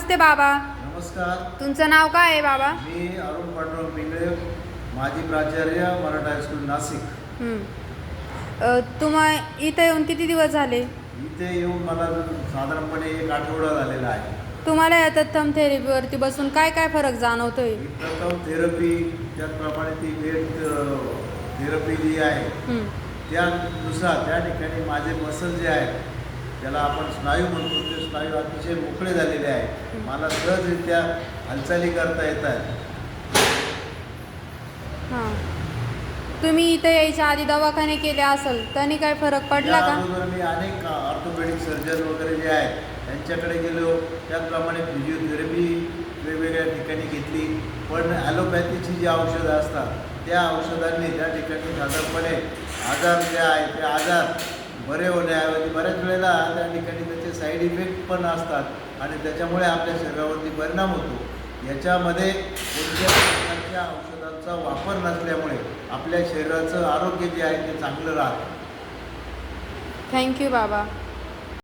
नमस्ते बाबा. नमस्कार. तुमचं नाव काय आहे बाबा? मी अरुण पांडुरंग पिंगळे, माजी प्राचार्य, मराठा हायस्कूल नाशिक. तुम्हा इथे येऊन किती दिवस झाले? इथे येऊन मला साधारणपणे 1 आठवडा झालेला आहे. तुम्हाला या तत्सम थेरपीवरती बसून काय काय फरक जाणवतोय? तत्सम थेरपी, त्याचप्रमाणे ती वेट थेरपी जी आहे त्यानुसार त्या ठिकाणी माझे मसल जे आहेत, त्याला आपण स्नायू म्हणतो, ते स्नायू अतिशय मोकळे झालेले आहेत. मला सहजरित्या हालचाली करता येतात. हां. तुम्ही इथे यायच्या आधी दवाखाने केले असेल, त्यांनी काय फरक पडला का? अगोदर मी अनेक ऑर्थोपेडिक सर्जन वगैरे जे आहेत त्यांच्याकडे गेलो. त्याचप्रमाणे फिजिओथेरपी वेगवेगळ्या ठिकाणी घेतली. पण ॲलोपॅथीची जी औषधं असतात त्या औषधांनी त्या ठिकाणी साधारणपणे आजार जे आहे ते आजार बरे होण्याऐवजी बऱ्याच वेळेला त्या ठिकाणी त्याचे साईड इफेक्ट पण असतात आणि त्याच्यामुळे आपल्या शरीरावरती परिणाम होतो. याच्यामध्ये कोणत्याही प्रकारच्या औषधांचा वापर नसल्यामुळे आपल्या शरीराचं आरोग्य जे आहे ते चांगलं राहतं. थँक्यू बाबा.